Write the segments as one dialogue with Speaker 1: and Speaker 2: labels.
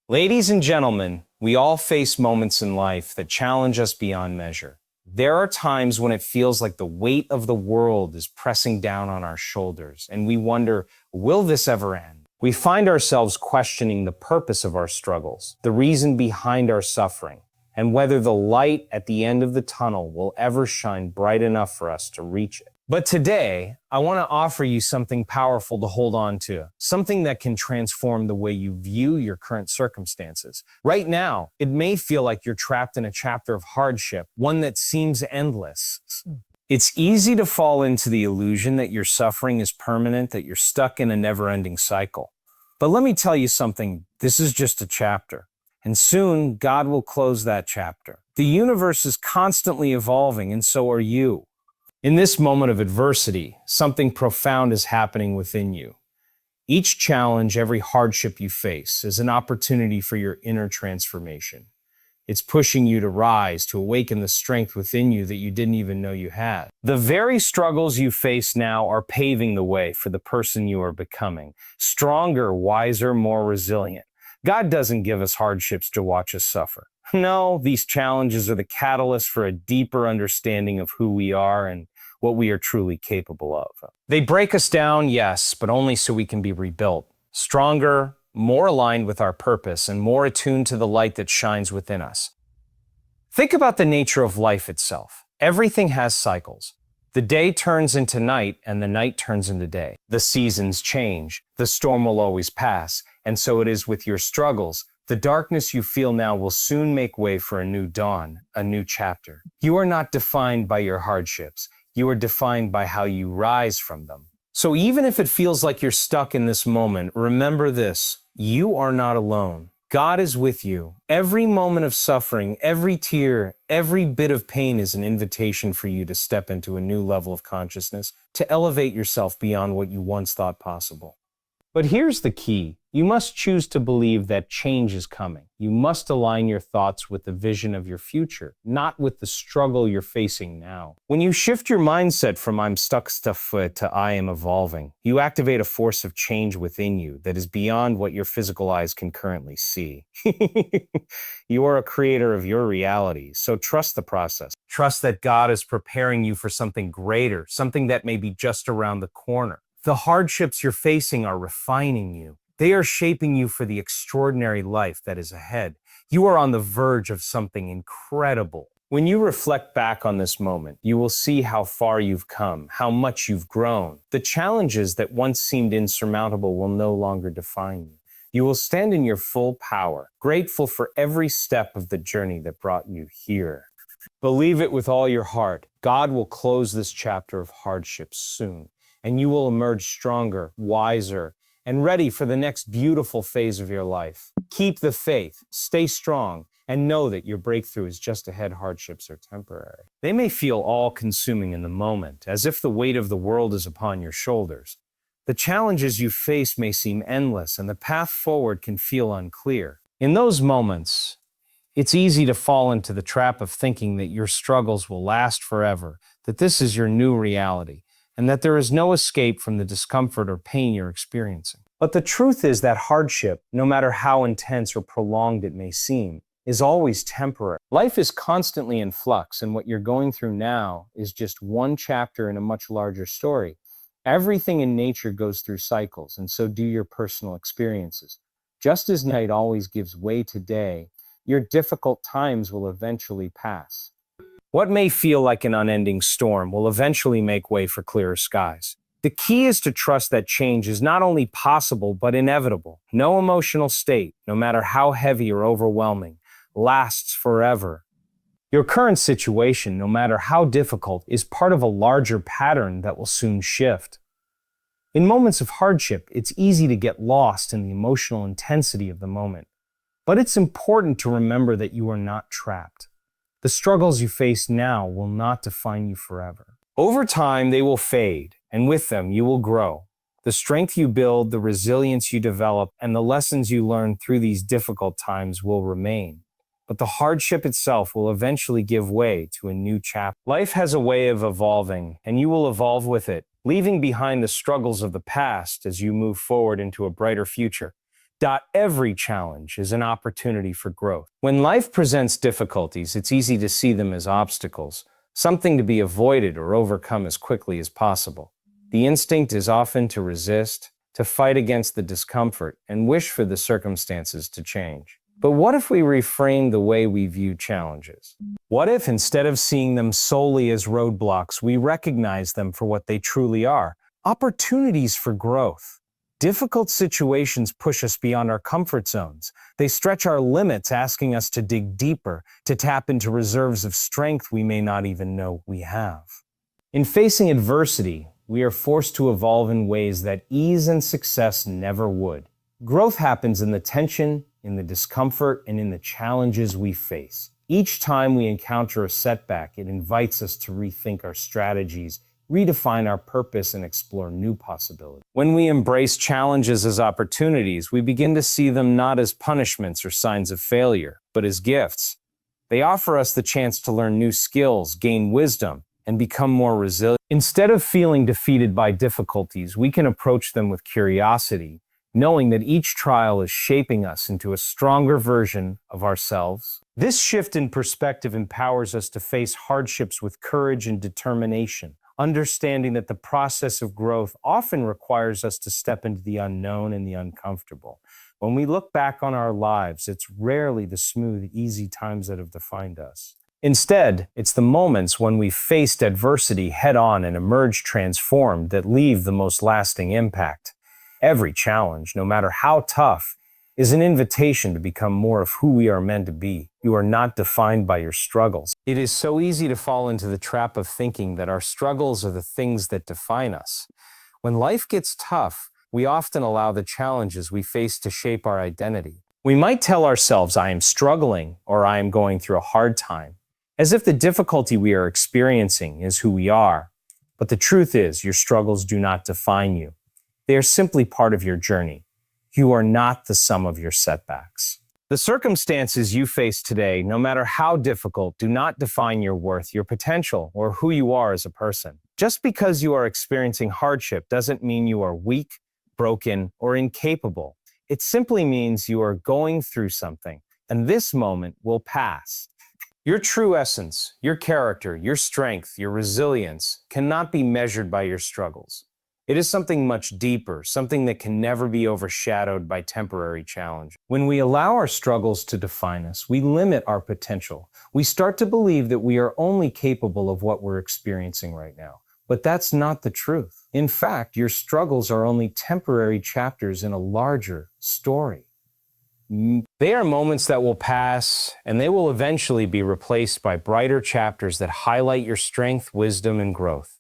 Speaker 1: Ladies and gentlemen, we all face moments in life that challenge us beyond measure. There are times when it feels like the weight of the world is pressing down on our shoulders, and we wonder, will this ever end? We find ourselves questioning the purpose of our struggles, the reason behind our suffering, and whether the light at the end of the tunnel will ever shine bright enough for us to reach it. But today, I want to offer you something powerful to hold on to, something that can transform the way you view your current circumstances. Right now, it may feel like you're trapped in a chapter of hardship, one that seems endless. It's easy to fall into the illusion that your suffering is permanent, that you're stuck in a never-ending cycle. But let me tell you something, this is just a chapter. And soon, God will close that chapter. The universe is constantly evolving, and so are you. In this moment of adversity, something profound is happening within you. Each challenge, every hardship you face is an opportunity for your inner transformation. It's pushing you to rise, to awaken the strength within you that you didn't even know you had. The very struggles you face now are paving the way for the person you are becoming. Stronger, wiser, more resilient. God doesn't give us hardships to watch us suffer. No, these challenges are the catalyst for a deeper understanding of who we are and what we are truly capable of. They break us down, yes, but only so we can be rebuilt. Stronger, more aligned with our purpose, and more attuned to the light that shines within us. Think about the nature of life itself. Everything has cycles. The day turns into night, and the night turns into day. The seasons change. The storm will always pass. And so it is with your struggles. The darkness you feel now will soon make way for a new dawn, a new chapter. You are not defined by your hardships. You are defined by how you rise from them. So even if it feels like you're stuck in this moment, remember this, you are not alone. God is with you. Every moment of suffering, every tear, every bit of pain is an invitation for you to step into a new level of consciousness, to elevate yourself beyond what you once thought possible. But here's the key. You must choose to believe that change is coming. You must align your thoughts with the vision of your future, not with the struggle you're facing now. When you shift your mindset from I'm stuck to I am evolving, you activate a force of change within you that is beyond what your physical eyes can currently see. You are a creator of your reality, so trust the process. Trust that God is preparing you for something greater, something that may be just around the corner. The hardships you're facing are refining you. They are shaping you for the extraordinary life that is ahead. You are on the verge of something incredible. When you reflect back on this moment, you will see how far you've come, how much you've grown. The challenges that once seemed insurmountable will no longer define you. You will stand in your full power, grateful for every step of the journey that brought you here. Believe it with all your heart. God will close this chapter of hardships soon, and you will emerge stronger, wiser, and ready for the next beautiful phase of your life. Keep the faith, stay strong, and know that your breakthrough is just ahead. Hardships are temporary. They may feel all-consuming in the moment, as if the weight of the world is upon your shoulders. The challenges you face may seem endless, and the path forward can feel unclear. In those moments, it's easy to fall into the trap of thinking that your struggles will last forever, that this is your new reality, and that there is no escape from the discomfort or pain you're experiencing. But the truth is that hardship, no matter how intense or prolonged it may seem, is always temporary. Life is constantly in flux, and what you're going through now is just one chapter in a much larger story. Everything in nature goes through cycles, and so do your personal experiences. Just as night always gives way to day, your difficult times will eventually pass. What may feel like an unending storm will eventually make way for clearer skies. The key is to trust that change is not only possible, but inevitable. No emotional state, no matter how heavy or overwhelming, lasts forever. Your current situation, no matter how difficult, is part of a larger pattern that will soon shift. In moments of hardship, it's easy to get lost in the emotional intensity of the moment. But it's important to remember that you are not trapped. The struggles you face now will not define you forever. Over time, they will fade, and with them, you will grow. The strength you build, the resilience you develop, and the lessons you learn through these difficult times will remain. But the hardship itself will eventually give way to a new chapter. Life has a way of evolving, and you will evolve with it, leaving behind the struggles of the past as you move forward into a brighter future. Every challenge is an opportunity for growth. When life presents difficulties, it's easy to see them as obstacles, something to be avoided or overcome as quickly as possible. The instinct is often to resist, to fight against the discomfort, and wish for the circumstances to change. But what if we reframe the way we view challenges? What if, instead of seeing them solely as roadblocks, we recognize them for what they truly are? Opportunities for growth. Difficult situations push us beyond our comfort zones. They stretch our limits, asking us to dig deeper, to tap into reserves of strength we may not even know we have. In facing adversity, we are forced to evolve in ways that ease and success never would. Growth happens in the tension, in the discomfort, and in the challenges we face. Each time we encounter a setback, it invites us to rethink our strategies, redefine our purpose, and explore new possibilities. When we embrace challenges as opportunities, we begin to see them not as punishments or signs of failure, but as gifts. They offer us the chance to learn new skills, gain wisdom, and become more resilient. Instead of feeling defeated by difficulties, we can approach them with curiosity, knowing that each trial is shaping us into a stronger version of ourselves. This shift in perspective empowers us to face hardships with courage and determination, understanding that the process of growth often requires us to step into the unknown and the uncomfortable. When we look back on our lives, it's rarely the smooth, easy times that have defined us. Instead, it's the moments when we faced adversity head-on and emerged transformed that leave the most lasting impact. Every challenge, no matter how tough, is an invitation to become more of who we are meant to be. You are not defined by your struggles. It is so easy to fall into the trap of thinking that our struggles are the things that define us. When life gets tough, we often allow the challenges we face to shape our identity. We might tell ourselves, "I am struggling," or "I am going through a hard time," as if the difficulty we are experiencing is who we are. But the truth is, your struggles do not define you. They are simply part of your journey. You are not the sum of your setbacks. The circumstances you face today, no matter how difficult, do not define your worth, your potential, or who you are as a person. Just because you are experiencing hardship doesn't mean you are weak, broken, or incapable. It simply means you are going through something, and this moment will pass. Your true essence, your character, your strength, your resilience cannot be measured by your struggles. It is something much deeper, something that can never be overshadowed by temporary challenge. When we allow our struggles to define us, we limit our potential. We start to believe that we are only capable of what we're experiencing right now. But that's not the truth. In fact, your struggles are only temporary chapters in a larger story. They are moments that will pass, and they will eventually be replaced by brighter chapters that highlight your strength, wisdom, and growth.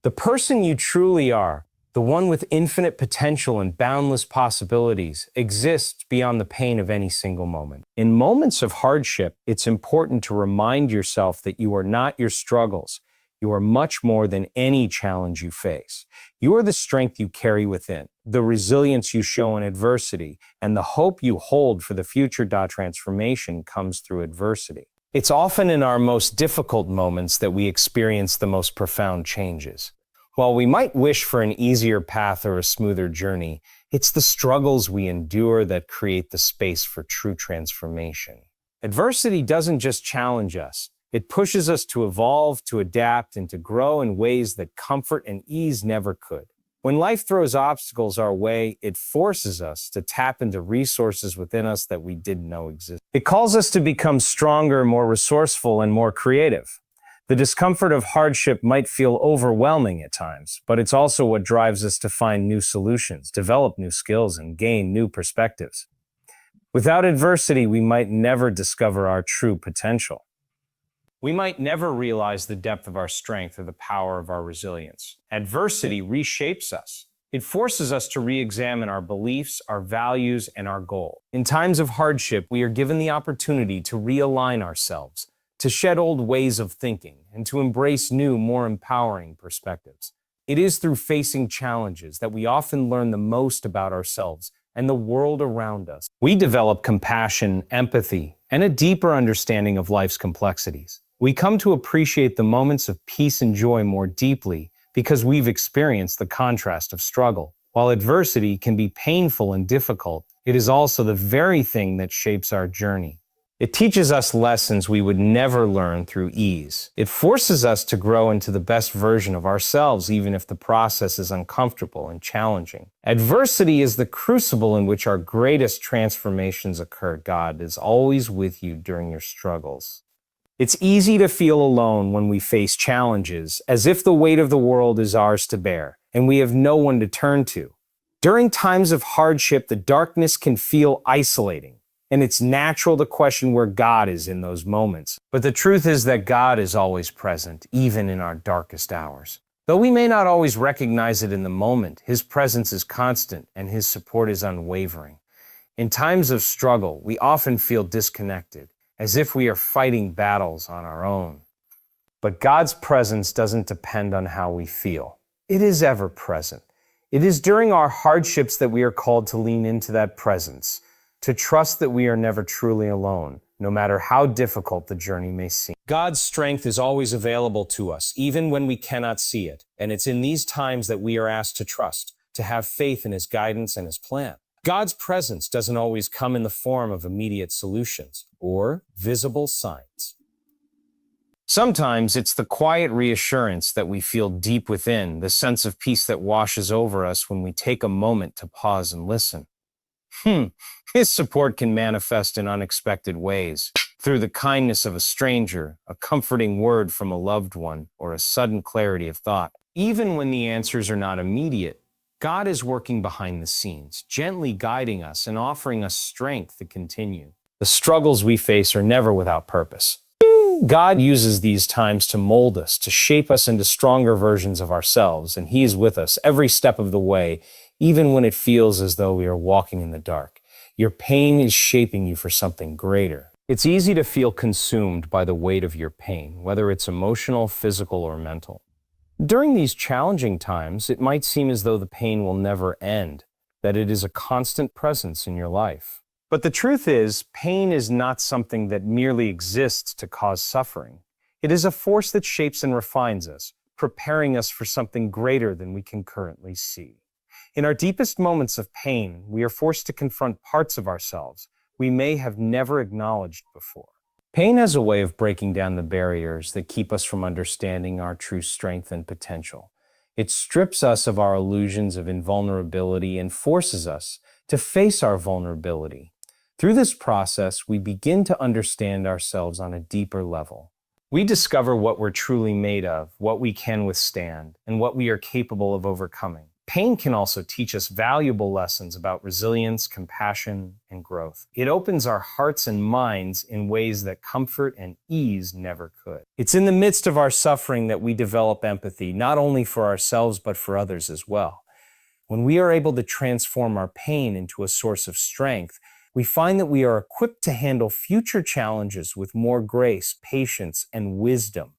Speaker 1: The person you truly are, the one with infinite potential and boundless possibilities, exists beyond the pain of any single moment. In moments of hardship, it's important to remind yourself that you are not your struggles. You are much more than any challenge you face. You are the strength you carry within, the resilience you show in adversity, and the hope you hold for the future. Transformation comes through adversity. It's often in our most difficult moments that we experience the most profound changes. While we might wish for an easier path or a smoother journey, it's the struggles we endure that create the space for true transformation. Adversity doesn't just challenge us. It pushes us to evolve, to adapt, and to grow in ways that comfort and ease never could. When life throws obstacles our way, it forces us to tap into resources within us that we didn't know existed. It calls us to become stronger, more resourceful, and more creative. The discomfort of hardship might feel overwhelming at times, but it's also what drives us to find new solutions, develop new skills, and gain new perspectives. Without adversity, we might never discover our true potential. We might never realize the depth of our strength or the power of our resilience. Adversity reshapes us. It forces us to re-examine our beliefs, our values, and our goal. In times of hardship, we are given the opportunity to realign ourselves, to shed old ways of thinking, and to embrace new, more empowering perspectives. It is through facing challenges that we often learn the most about ourselves and the world around us. We develop compassion, empathy, and a deeper understanding of life's complexities. We come to appreciate the moments of peace and joy more deeply because we've experienced the contrast of struggle. While adversity can be painful and difficult, it is also the very thing that shapes our journey. It teaches us lessons we would never learn through ease. It forces us to grow into the best version of ourselves, even if the process is uncomfortable and challenging. Adversity is the crucible in which our greatest transformations occur. God is always with you during your struggles. It's easy to feel alone when we face challenges, as if the weight of the world is ours to bear, and we have no one to turn to. During times of hardship, the darkness can feel isolating, and it's natural to question where God is in those moments. But the truth is that God is always present, even in our darkest hours. Though we may not always recognize it in the moment, His presence is constant and His support is unwavering. In times of struggle, we often feel disconnected, as if we are fighting battles on our own. But God's presence doesn't depend on how we feel. It is ever present. It is during our hardships that we are called to lean into that presence, to trust that we are never truly alone, no matter how difficult the journey may seem. God's strength is always available to us, even when we cannot see it. And it's in these times that we are asked to trust, to have faith in His guidance and His plan. God's presence doesn't always come in the form of immediate solutions or visible signs. Sometimes it's the quiet reassurance that we feel deep within, the sense of peace that washes over us when we take a moment to pause and listen. His support can manifest in unexpected ways, through the kindness of a stranger, a comforting word from a loved one, or a sudden clarity of thought. Even when the answers are not immediate, God is working behind the scenes, gently guiding us and offering us strength to continue. The struggles we face are never without purpose. God uses these times to mold us, to shape us into stronger versions of ourselves, and He is with us every step of the way, even when it feels as though we are walking in the dark. Your pain is shaping you for something greater. It's easy to feel consumed by the weight of your pain, whether it's emotional, physical, or mental. During these challenging times, it might seem as though the pain will never end, that it is a constant presence in your life. But the truth is, pain is not something that merely exists to cause suffering. It is a force that shapes and refines us, preparing us for something greater than we can currently see. In our deepest moments of pain, we are forced to confront parts of ourselves we may have never acknowledged before. Pain has a way of breaking down the barriers that keep us from understanding our true strength and potential. It strips us of our illusions of invulnerability and forces us to face our vulnerability. Through this process, we begin to understand ourselves on a deeper level. We discover what we're truly made of, what we can withstand, and what we are capable of overcoming. Pain can also teach us valuable lessons about resilience, compassion, and growth. It opens our hearts and minds in ways that comfort and ease never could. It's in the midst of our suffering that we develop empathy, not only for ourselves, but for others as well. When we are able to transform our pain into a source of strength, we find that we are equipped to handle future challenges with more grace, patience, and wisdom.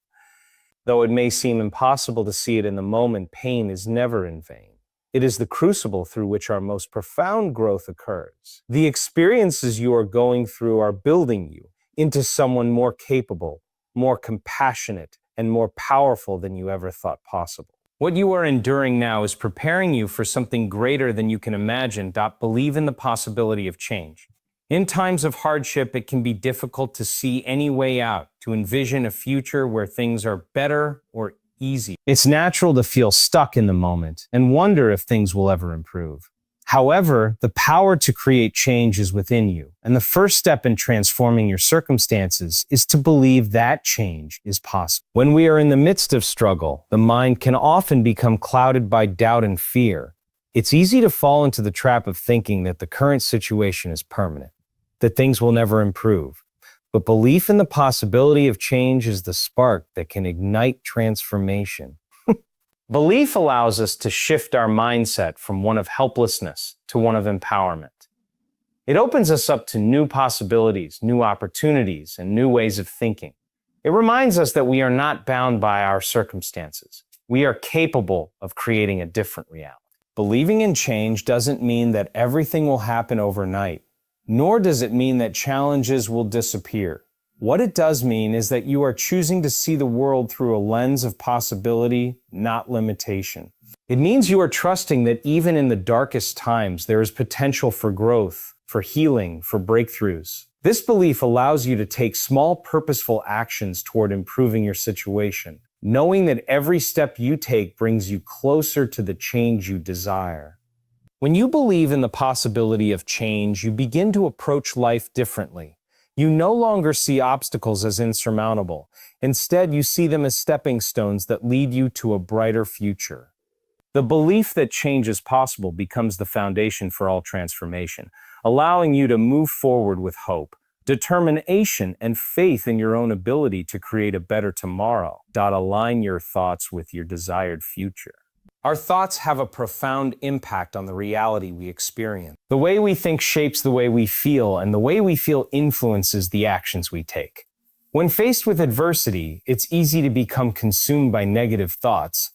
Speaker 1: Though it may seem impossible to see it in the moment, pain is never in vain. It is the crucible through which our most profound growth occurs. The experiences you are going through are building you into someone more capable, more compassionate, and more powerful than you ever thought possible. What you are enduring now is preparing you for something greater than you can imagine. Believe in the possibility of change. In times of hardship, it can be difficult to see any way out, to envision a future where things are better or easy. It's natural to feel stuck in the moment and wonder if things will ever improve. However, the power to create change is within you, and the first step in transforming your circumstances is to believe that change is possible. When we are in the midst of struggle, the mind can often become clouded by doubt and fear. It's easy to fall into the trap of thinking that the current situation is permanent, that things will never improve. But belief in the possibility of change is the spark that can ignite transformation. Belief allows us to shift our mindset from one of helplessness to one of empowerment. It opens us up to new possibilities, new opportunities, and new ways of thinking. It reminds us that we are not bound by our circumstances. We are capable of creating a different reality. Believing in change doesn't mean that everything will happen overnight, nor does it mean that challenges will disappear. What it does mean is that you are choosing to see the world through a lens of possibility, not limitation. It means you are trusting that even in the darkest times, there is potential for growth, for healing, for breakthroughs. This belief allows you to take small, purposeful actions toward improving your situation, knowing that every step you take brings you closer to the change you desire. When you believe in the possibility of change, you begin to approach life differently. You no longer see obstacles as insurmountable. Instead, you see them as stepping stones that lead you to a brighter future. The belief that change is possible becomes the foundation for all transformation, allowing you to move forward with hope, determination, and faith in your own ability to create a better tomorrow. Align your thoughts with your desired future. Our thoughts have a profound impact on the reality we experience. The way we think shapes the way we feel, and the way we feel influences the actions we take. When faced with adversity, it's easy to become consumed by negative thoughts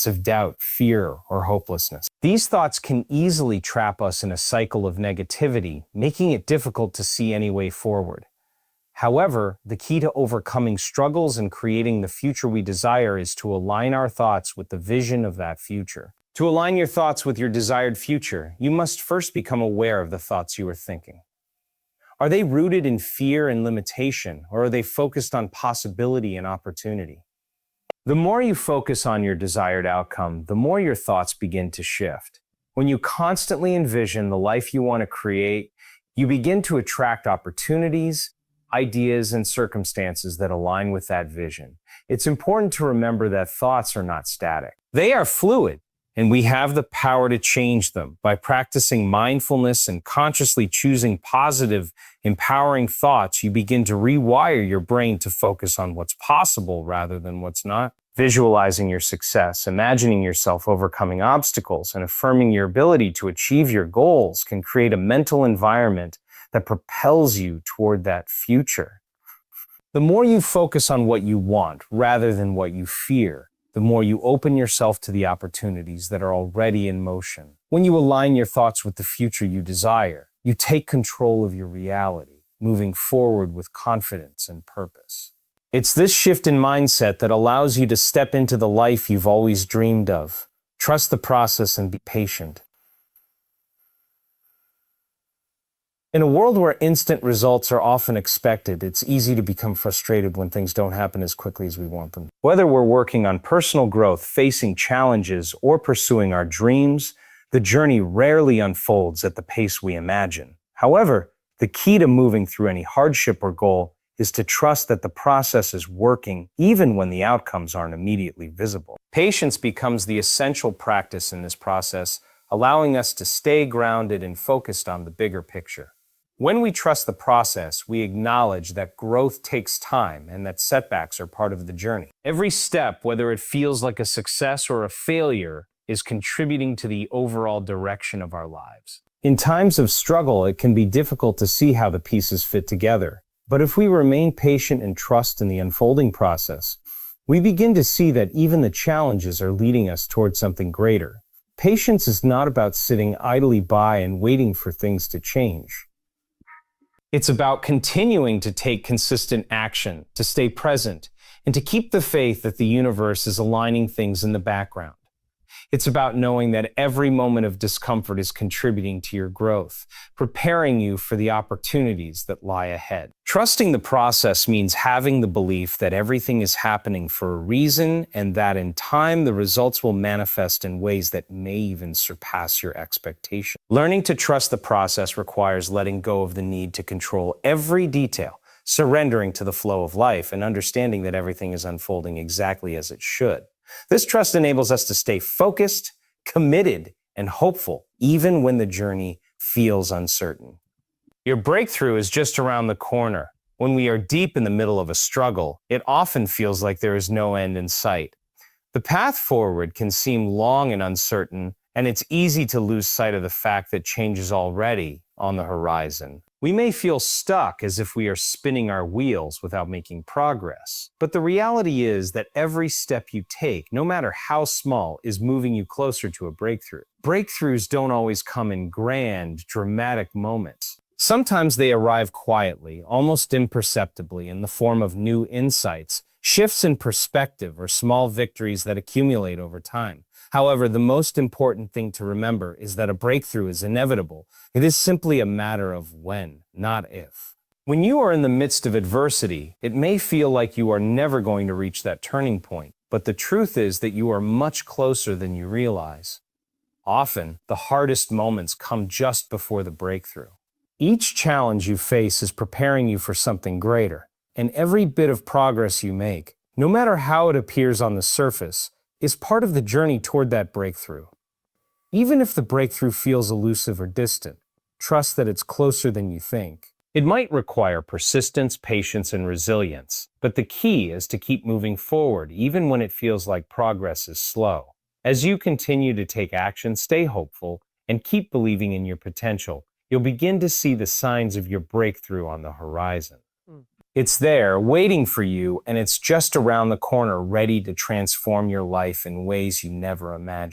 Speaker 1: of doubt, fear, or hopelessness. These thoughts can easily trap us in a cycle of negativity, making it difficult to see any way forward. However, the key to overcoming struggles and creating the future we desire is to align our thoughts with the vision of that future. To align your thoughts with your desired future, you must first become aware of the thoughts you are thinking. Are they rooted in fear and limitation, or are they focused on possibility and opportunity? The more you focus on your desired outcome, the more your thoughts begin to shift. When you constantly envision the life you want to create, you begin to attract opportunities, ideas, and circumstances that align with that vision. It's important to remember that thoughts are not static. They are fluid, and we have the power to change them. By practicing mindfulness and consciously choosing positive, empowering thoughts, you begin to rewire your brain to focus on what's possible rather than what's not. Visualizing your success, imagining yourself overcoming obstacles, and affirming your ability to achieve your goals can create a mental environment that propels you toward that future. The more you focus on what you want rather than what you fear, the more you open yourself to the opportunities that are already in motion. When you align your thoughts with the future you desire, you take control of your reality, moving forward with confidence and purpose. It's this shift in mindset that allows you to step into the life you've always dreamed of. Trust the process and be patient. In a world where instant results are often expected, it's easy to become frustrated when things don't happen as quickly as we want them. Whether we're working on personal growth, facing challenges, or pursuing our dreams, the journey rarely unfolds at the pace we imagine. However, the key to moving through any hardship or goal is to trust that the process is working even when the outcomes aren't immediately visible. Patience becomes the essential practice in this process, allowing us to stay grounded and focused on the bigger picture. When we trust the process, we acknowledge that growth takes time and that setbacks are part of the journey. Every step, whether it feels like a success or a failure, is contributing to the overall direction of our lives. In times of struggle, it can be difficult to see how the pieces fit together. But if we remain patient and trust in the unfolding process, we begin to see that even the challenges are leading us towards something greater. Patience is not about sitting idly by and waiting for things to change. It's about continuing to take consistent action, to stay present, and to keep the faith that the universe is aligning things in the background. It's about knowing that every moment of discomfort is contributing to your growth, preparing you for the opportunities that lie ahead. Trusting the process means having the belief that everything is happening for a reason and that in time the results will manifest in ways that may even surpass your expectations. Learning to trust the process requires letting go of the need to control every detail, surrendering to the flow of life, and understanding that everything is unfolding exactly as it should. This trust enables us to stay focused, committed, and hopeful, even when the journey feels uncertain. Your breakthrough is just around the corner. When we are deep in the middle of a struggle, it often feels like there is no end in sight. The path forward can seem long and uncertain, and it's easy to lose sight of the fact that change is already on the horizon. We may feel stuck, as if we are spinning our wheels without making progress. But the reality is that every step you take, no matter how small, is moving you closer to a breakthrough. Breakthroughs don't always come in grand, dramatic moments. Sometimes they arrive quietly, almost imperceptibly, in the form of new insights, shifts in perspective, or small victories that accumulate over time. However, the most important thing to remember is that a breakthrough is inevitable. It is simply a matter of when, not if. When you are in the midst of adversity, it may feel like you are never going to reach that turning point, but the truth is that you are much closer than you realize. Often, the hardest moments come just before the breakthrough. Each challenge you face is preparing you for something greater, and every bit of progress you make, no matter how it appears on the surface, is part of the journey toward that breakthrough. Even if the breakthrough feels elusive or distant, trust that it's closer than you think. It might require persistence, patience, and resilience, but the key is to keep moving forward even when it feels like progress is slow. As you continue to take action, stay hopeful, and keep believing in your potential, you'll begin to see the signs of your breakthrough on the horizon. It's there, waiting for you, and it's just around the corner, ready to transform your life in ways you never imagined.